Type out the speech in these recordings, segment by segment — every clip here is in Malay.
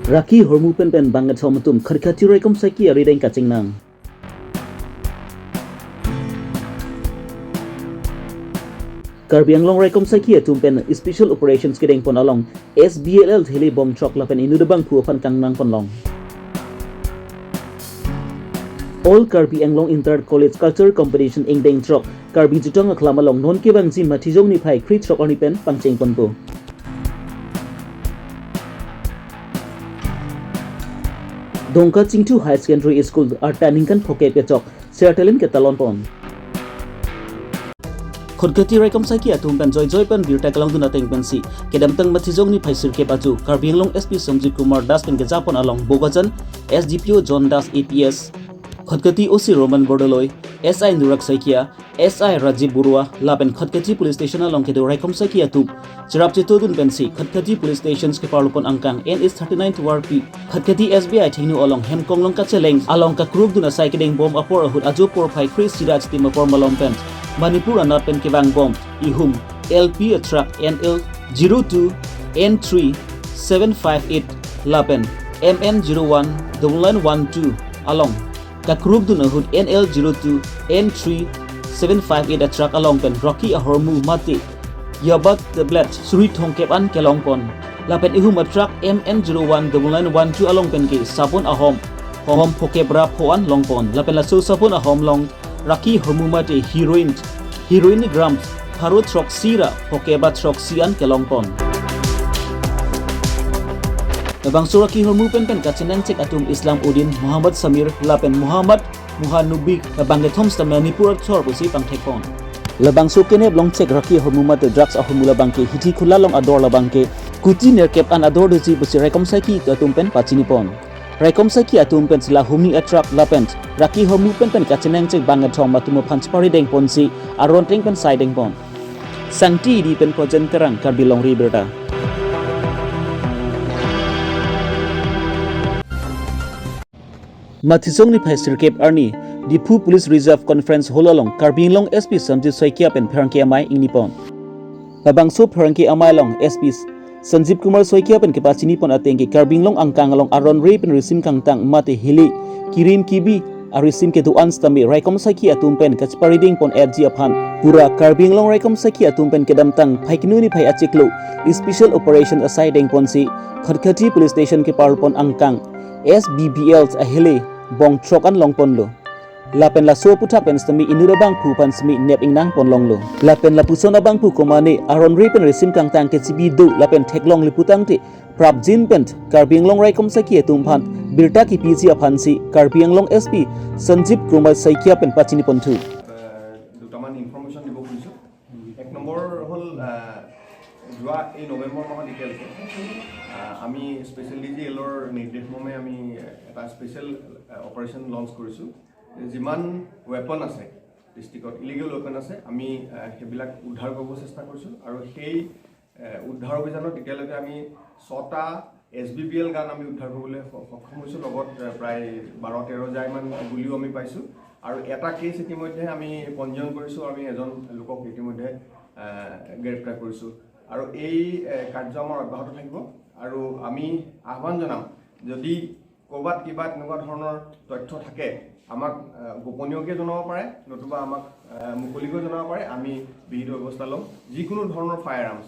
Raki hormupen pen bangat somatum kharkhati rekom saki arideng kaching nang. Karbi Longri rekom saki atum pen special operations kedeng pon along SBLL theli bom chok lapen inudabang puapan kang nang pon long. All Karbi Anglong Inter College Culture Competition ingdeng chok Karbi jutong aklama long non ke bang jim mathijong ni phai khri chok oni pen pangcheng pon po. Dongka Chingtu High Secondary School arta ningkan phoke pe chok sertalin ke talon pon. Khotgati rekom saki atum pen joy pen birta kalang duna teng pensi kedam tang mathijong ni phaisir ke baju Karbi Anglong SP Sanjeev Kumar Das pen ke japon along Bogajan SDPO John Das APS Khotgati OC Roman Bordoloi SI Nurak Saikia SI Rajiv Burua lapen Khotgati Police Station along ke do rekom saki atum Chirap Chitodun pensi Khotgati Police Stations ke parlopon angkang NS39 to RP Khotgati SBI thingnu along Hemkong long kacheleng along ka krug duna sai kedeng bom apor ahut ajopor phai Chris Siraj tim apor malom pen Manipur anat pen ke bang bom ihum LP a truck NL 02 N3 758 lapen MN01 9912 along Kakrug dun ahud NL 02 N3 758 a truck along pen Rocky a hormu mati Yabat the Blat Suri Thongkep an kelongpon lapen ihum a truck MN01 9912 along pen ke sapon ahom hom phokebra phoan longpon lapen la so sapon ahom long Rocky hormu mati heroin grams Harut truck sira phokeba truck sian kelongpon Bang Suraki hormu pen kachenang cek atum Islam Udin Muhammad Samir lapen Muhammad Muhanubik bangge thoms ta Manipur thor busi pangthekpon labang sukene blong cek raki hormu mat drugs ahumula bangke hiti khula long ador labangke kuti nerkep an ador dusi busi rekom saki atum pen pachinipon rekom saki atum pen sila humni atrak lapen raki hormu pen kachenang cek bange thom matumo phanchpari deng ponsi aron teng pen side deng pon sangti di pen projen terang Karbi Longri Abirta Mathijong ni phai sirkep arni Dipu Police Reserve Conference holalong Karbi Long SP Sanjeev Soikia pen pharangki amai ingnipon babangso pharangki amai long SP Sanjeev Kumar Soikia pen kepachini pon atengki Karbi Long angkang along aron re pen risim kangtang mate hili kirim kibi arisim ke duan stami raikom saki atum pen kachpariding pon FG aphan pura Karbi Long raikom saki atum pen kedamtang phaiknu ni phai achiklo special operation asai deng ponsi Khotgati Police Station ke parpon angkang SBBL ahile bong trokan longpon lo lapen la so puta pen stami inura bang pu pan smi nep ingnang pon long lo lapen la pusona bang pu komane aron re pen resim kang tang ke chibi do lapen theklong liputang te prap jin pen Karbi Long raikom saki etum phan birta ki pc aphansi Karbi Long SP Sanjeev Kumar Saikia pen pachini pon thu দুটামান ইনফরমেশন দিব খুজিছো এক নম্বৰ হল জুৱা এই নৱেম্বৰ মাহত এতিয়ালৈকে আমি স্পেশাল ডিজিএলৰ নিৰ্দেশমৰ্মে আমি এটা স্পেশাল অপাৰেশ্যন লঞ্চ কৰিছো যিমান ওয়েপন আছে ডিস্ট্ৰিক্টত ইলিগেল ওয়েপন আছে আমি হেবিলাক উদ্ধাৰ কৰিব চেষ্টা কৰিছো আৰু সেই উদ্ধাৰ অভিযানত এতিয়ালৈকে আমি 6টা SBBL গান আমি উদ্ধাৰ কৰিবলৈ সক্ষম হৈছো লগত প্ৰায় 12-13 জাইমান গুলিও আমি পাইছো আৰু এটা কেছ ইতিমধ্যে আমি পঞ্জীয়ন কৰিছো আমি এজন লোকক ইতিমধ্যে গ্ৰেপ্তাৰ কৰিছো আৰু এই কাৰ্য আমাৰ অব্যাহত থাকিব আৰু আমি আহ্বান জনাম যদি কোবাত কিবা এনেকুৱা ধৰণৰ তথ্য থাকে আমাক গোপনীয়কে জনাব পাৰে নতুবা আমাক মুকলিকৈ জনাব পাৰে আমি বিহিত ব্যৱস্থা লম যিকোনো ধৰণৰ ফায়াৰ আৰ্মছ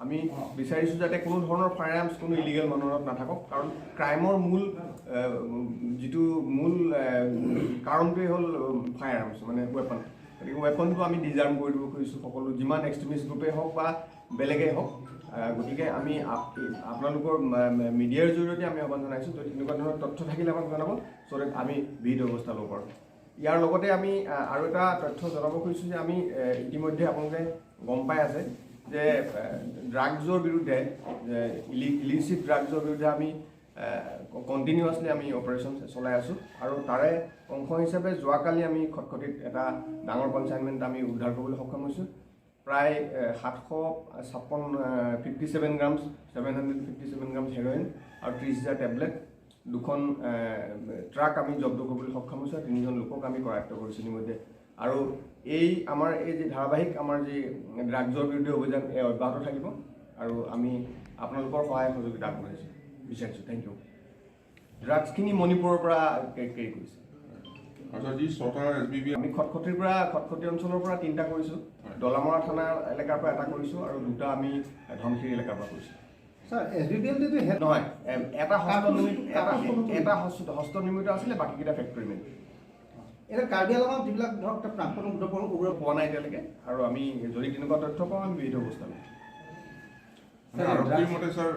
আমি বিচাৰিছো যাতে কোনো ধৰণৰ ফায়াৰ আৰ্মছ কোনো ইলিগেল মানুহত নাথাকক কাৰণ ক্ৰাইমৰ যিটো মূল কাৰণটোৱে হ'ল ফায়াৰ আৰ্মছ মানে ওয়েপন গতিকে ওয়েপনটো আমি ডিজাৰ্ম কৰি দিব খুজিছো সকলো যিমান এক্সট্ৰিমিষ্ট গ্ৰুপে হওক বা বেলেগে হওক গতিকে আমি আপোনালোকৰ মিডিয়াৰ জৰিয়তে আমি আহ্বান জনাইছো যদি এনেকুৱা ধৰণৰ তথ্য থাকিলে আমাক জনাব সৰে আমি বিহিত ব্যৱস্থা ল'ব পাৰোঁ ইয়াৰ লগতে আমি আৰু এটা তথ্য জনাব খুজিছো যে আমি ইতিমধ্যে আপোনালোকে গম পাই আছে যে ড্ৰাগছৰ বিৰুদ্ধে ইলিচিট ড্ৰাগছৰ বিৰুদ্ধে আমি কন্টিনিউয়াছলি আমি অপাৰেশ্যন চলাই আছো আৰু তাৰে অংশ হিচাপে যোৱাকালি আমি খটখটিত এটা ডাঙৰ কনচাইনমেণ্ট আমি উদ্ধাৰ কৰিবলৈ সক্ষম হৈছো প্ৰায় 757 গ্ৰামছ 757 গ্ৰামছ হেৰইন আৰু 30,000 টেবলেট দুখন ট্ৰাক আমি জব্দ কৰিবলৈ সক্ষম হৈছো তিনিজন লোকক আমি কৰায়ত্ব কৰিছো ইতিমধ্যে আৰু এই আমাৰ এই যে ধাৰাবাহিক আমাৰ যে ড্ৰাগছৰ বিৰুদ্ধে অভিযান অব্যাহত থাকিব আৰু আমি আপোনালোকৰ সহায় সহযোগিতা আগবঢ়াইছো বিচাৰিছোঁ থ্যাংক ইউ ড্ৰাগছখিনি মণিপুৰৰ পৰা কেৰি কৰিছে আচ্ছা যি ছটা SBB আমি খটখটি অঞ্চলৰ পৰা 3টা কৰিছোঁ দলামৰা থানা এলেকাৰ পৰা এটা কৰিছোঁ আৰু 2টা আমি ধনশিৰি এলেকাৰ পৰা কৰিছোঁ স্যার SBBL যদি নহয় এটা হস্তনিৰ্মিত আছিলে বাকীকেইটা ফেক্টৰী মেইন এটা কাৰ্বি আংলঙত যিবিলাক ধৰক প্ৰাক্তন উগ্ৰপন্থী উগ্ৰ পোৱা নাই এতিয়ালৈকে আৰু আমি যদি তেনেকুৱা তথ্য পাওঁ আমি বিহিত ব্যৱস্থা ল'ম আৰক্ষীৰ মতে sir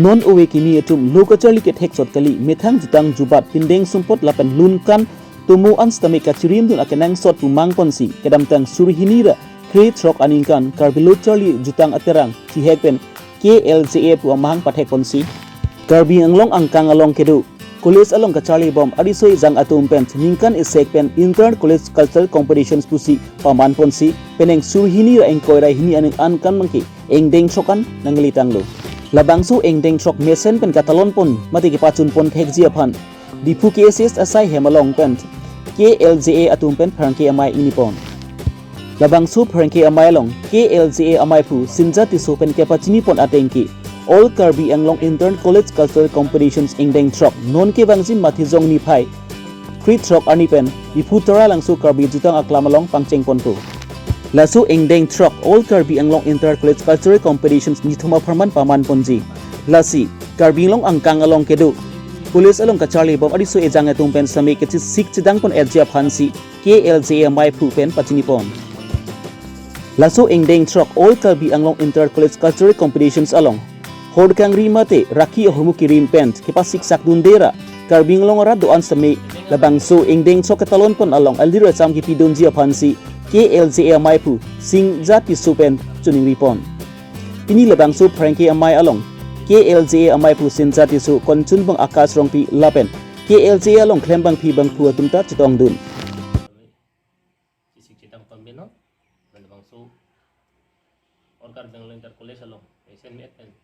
non uwe kini etum lokacali ke thek kali methang jutang jubat pindeng sumpot lapan lunkan tumu anstame kachirim dun akenang sot pumang ponsi kedam tang surhinira create rock aningkan karbilo charli jutang aterang chihekpen KLJA pu amang pathek ponsi Karbi anglong angkang along kedu college along ka charli bom adisoi jang atum pen ningkan isek pen inter college cultural competitions pusi paman ponsi peneng surhinira engkoira hini aning ankan mangki engdeng sokan nanglitang lo labangsu engdeng trok mesen pen katalon pon mati ki pachun pon thek ji aphan dipu KSS asai hemalong pen KLJA atum pen pharangke amai inipon labangsu pharangke amai long KLJA amai pu sinja tisu pen ke pachini pon atengki all Karbi Anglong intern college cultural competitions engdeng trok non ke bangji mathi jong ni phai crit trok ani pen dipu tora langsu Karbi jutang aklamalong pangcheng pon tu lasu engdeng truck all Karbi Anglong inter college cultural competitions ni thuma pharman paman ponji lasi Karbi Anglong angkang along kedu police along ka charlie bom adi so ejang etung pen sami ke sik chidang pon edja phansi KLJA mai phu pen pachini pon lasu engdeng truck all Karbi Anglong inter college cultural competitions along hodkangri mate rakhi hormu kirim pen ke pasik sak dundera Karbi Anglong ra doan sami labangso engdeng truck talon pon along aldira cham ki pidon ji phansi KLJA amai pu sing jati supen chuning ripon ini labang su pranki amai along KLJA amai pu sin jati su konchun bang akas rongpi lapen KLJA along klembang pi bang pu atumta chitong dun sisik chitang pambino bang su orkar banglo inter college along esen met pen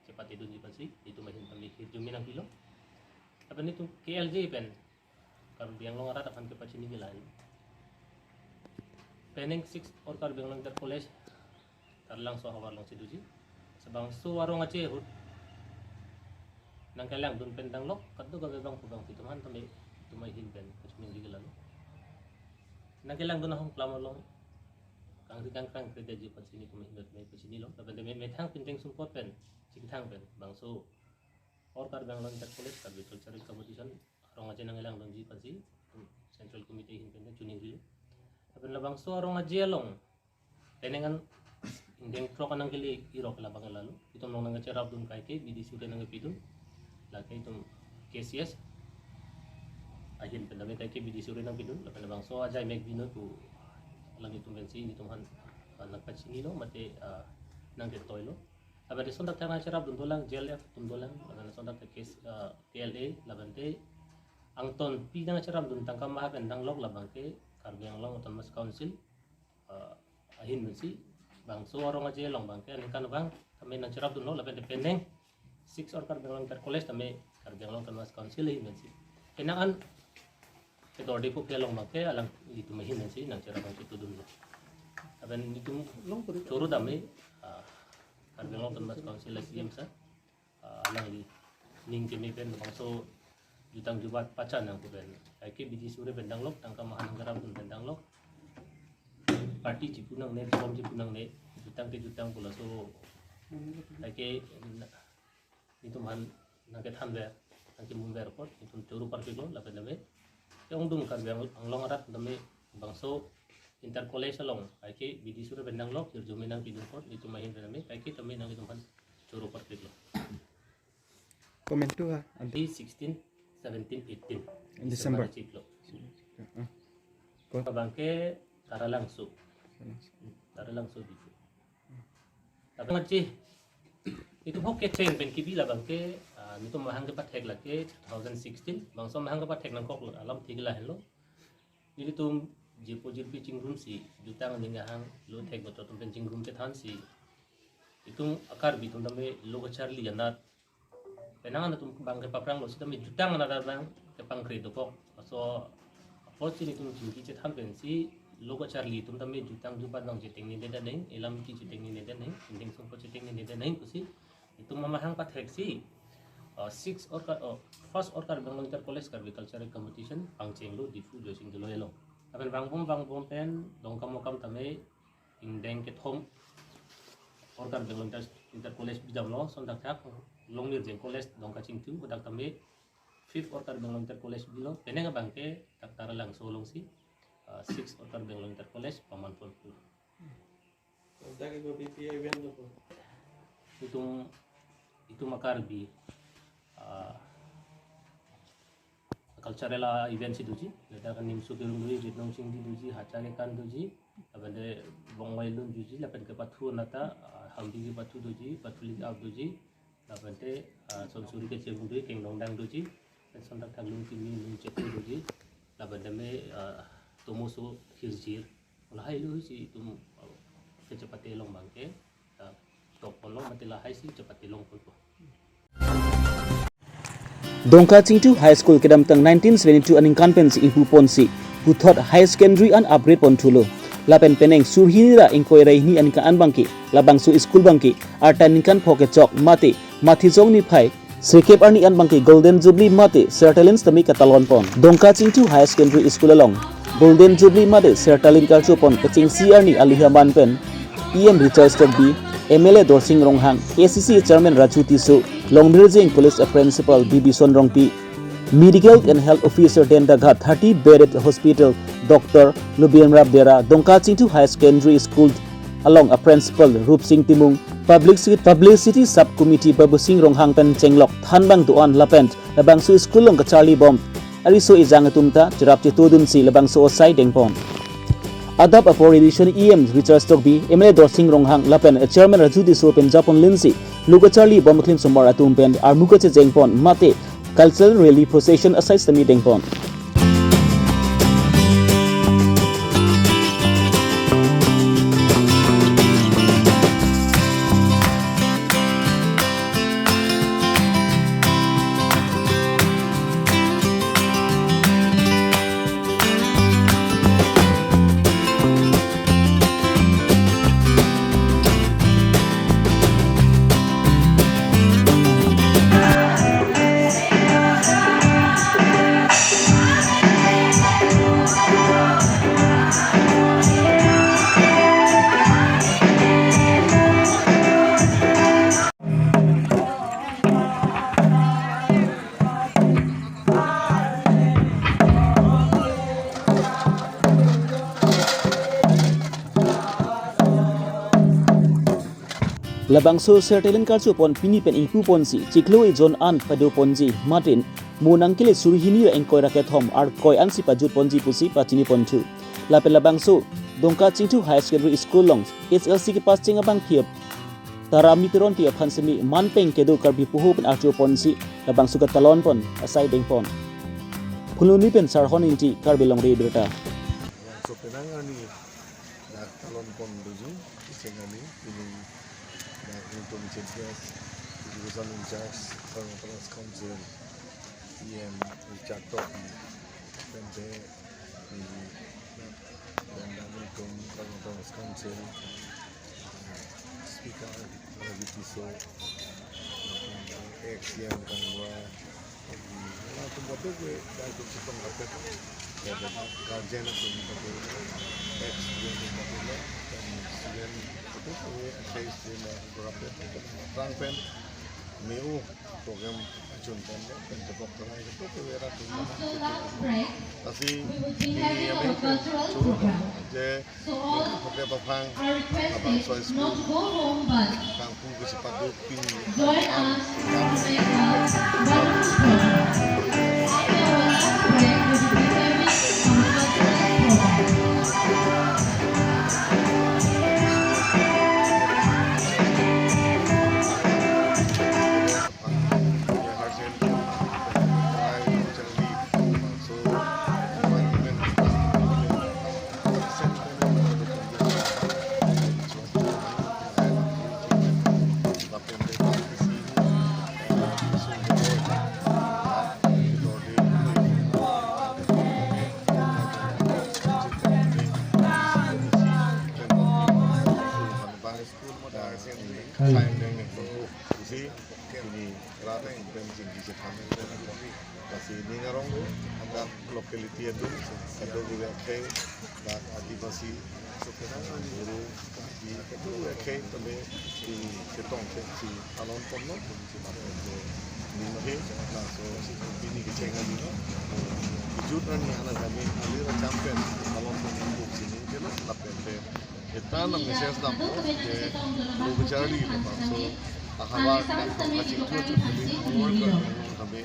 cepati dun ji pasi itu mahin pambi juminang kilo apa ni tu KLJA pen kan biang long rat akan ke pachini gilan Peneng 6 or Karbi Anglong inter college tarlang so hawar long siduji sabang so warong ache hut nang kalang dun pentang lok kaddo ga bang pubang tituman tame tumai hin pen kuchming gilan nang kalang dun hong klamalong kang krede ji pachini tumai hin mai pachini long tabe me thang pinteng sumpot pen sikthang pen bang so or Karbi Anglong inter college Karbi cultural competition rong ache nang kalang dun ji pachi central committee hin pen tuning ri Apun labang so arong ajelong tenengan indeng trok anang kili irok labang lalu itum nong nang cerap dun kai ke bidi sude nang pidun laki itum KCS ahin pendame kai ke bidi sude nang pidun labang so ajai mek bino tu lang itum bensi itum han anak pachini lo mate nang ke toilo apa de sondak tang cerap dun dolang JLF tum dolang labang sondak ke KLA labante angton pidang cerap dun tangkam maha pendang lok labang ke Karbi Anglong Autonomous Council ahin mensi bang so warong aje long bang ke kan bang kami nang cerap dun lo lapen dependeng 6 or Karbi Anglong inter college tame Karbi Anglong Autonomous Council ahin mensi kenangan ke dorde pu pelong bang ke alang itu mahin mensi nang cerap bang itu dun aben itu long curu dame Karbi Anglong Autonomous Council SDM sa alang di ning kemi pen bang so jutang jubat pacan yang kuben kaike biji sure bendang lok tangka mahan garam pun bendang lok parti cipunang ne form cipunang ne jutang pula so kaike itu man nangke thanbe nangke mumber pot itu curu parti lo la pendame yang dung Karbi Anglong arat dame bangso inter college along kaike biji sure bendang lok juminang pidun pot itu mahin bendame kaike tame nang itu man curu parti lo Komen tu ha anti 16 17 18 December. Ciklo. Bangke tara langsung gitu. Tapi macam itu hoke train ben kibila bangke itu mahang dapat hack lagi 2016 bangsa mahang dapat hack nangkok alam tigla hello. Jadi tu jirpi cingrum si jutang ningahang lo hack betul tu ben cingrum cetan si itu akar bitung tame lo Charlie janat penangan tu bangke paprang lo sida me jutang na bang ke pangkre do kok so opportunity tu jingki cetan ben si logo Charlie tu tame jutang jupat nang jeteng ni deda neng elam ki jeteng ni deda neng indeng sumpo jeteng ni deda neng kusi Itu memahang patheksi 6 or first or Karbi Longri College Karbi Cultural Competition pangceng lo difu josing dilo elo. Apen bang bom pen dong kam tame indeng ke thom or Karbi Longri Inter College bijam lo sondak thak Longri jeng college dong ka cingtu budak tame 5th or Karbi Longri College bilo peneng bangke taktara lang solong si 6th or Karbi Longri College pamanpur. Itu makarbi cultural event si duji leda kan nimsu kirung duji ritnong sing di duji hacare kan duji abade bongwai lun duji lapen ke pathu nata hamdi ki pathu duji patuli ab duji lapente sonsuri ke cirung duji keng dongdang duji dan sondak thaglung timi lun cetu duji labade me tomusu hirjir ulahai lu si tum kecepate long bangke topolong matila hai si cepate long pulpo. Dongka Cingtu High School kedam tang 1972 aning kanpensi ipu ponsi who taught high secondary and upgrade pontulo lapen peneng surhinira ingkoi raihni anika anbangki labang su school bangki artan ningkan pocket chok mate mathizong ni phai srikep arni anbangki golden jubilee mate sertalins tami katalon pon Dongka Cingtu High Secondary School along golden jubilee mate sertalin karchu pon kaching si arni alihaman pen em Richard Stokbi MLA Dorsing Ronghang, ACC Chairman Raju Tisu, Longbirjing Police Principal BB Sonrongpi, Medical and Health Officer Dendagat 30 Bedded Hospital, Dr. Lubian Rabdera, Dongka Cingtu High Secondary School, along a Principal Rup Singh Timung, Publicity Subcommittee Babu Singh Ronghang Pen Chenglok, Thanbang Duan Lapent, Labangsu School Long Charlie Bomb, Ariso Izangatumta, Jirapti Tudunsi, Labangsu Osai Dengpon. Adap apor edition EM Richard Stockby MLA Dorsing Ronghang Lapen Chairman Raju Tisu pen Japon Lindsay Luka Charlie Bomklim Somar Atum pen Armuka Jengpon Mate Cultural Rally Procession aside the meeting pon. Labangso sertelin karchu pon pini pen ipu ponsi chikloi zon an padu ponji Martin munangkile surhini engkoi raket hom ar koi ansi pajut ponji pusi patini pontu lape labangso Dongka Cingtu High Secondary School long HLC ke pas chinga bang thiap tarami piron tiap hansemi manpeng kedo karbi puhu pen archu ponsi labangso ka talon pon asai deng pon phuluni pen sarhon inti Karbi Longri Abirta so penangani da talon pon duju isengani ini untuk mencegah jurusan incas Trans Council EM Richard Topi PMP dan untuk Trans Council Speaker Raju Tisu ex yang kangwa aku buat tu gue dah tu cipong kapet kajian aku buat ex yang buat dan sekian itu saya istilah berapa transfer meu program acunkan dan cepat kerai itu kewira tuh tapi ini yang suruh je pakai papang abang soal school kampung kesepat doping jinggi Jepang masih ini ngarong lo agak locality itu kado gue kayak dan adivasi sekarang guru di kado gue kayak tapi di ketong si alon pono minghe langsung ini kecengan ini kejutan yang anak kami alira champion alon pono sini jelas tapi kita nang share stampo de lo bicara di so ahawar kacing tu tapi keluar kami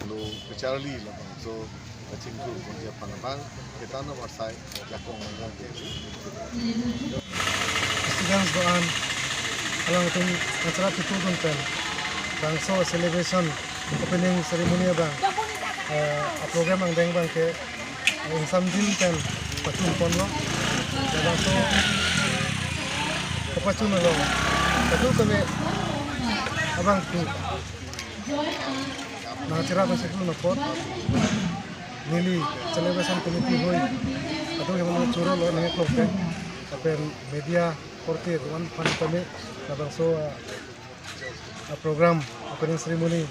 lo bicara di so kacing tu dia panabang kita na warsai jakong nang students doan alang itong acara tutudon pen bangso celebration opening ceremony bang program ang deng bang ke insam din pen pacun ponlo bangso pacun lo itu kami abang tu na acara ko seklo na pot nili celebration committee hoy ato yang mo churo lo ne klok pen tapi media porti tuan pan kami bangso program opening ceremony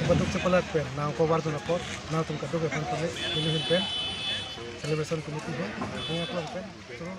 bentuk cepalat pen na ko war tu na pot na tum kado ke pan kami ini pen celebration committee hoy ne klok pen churo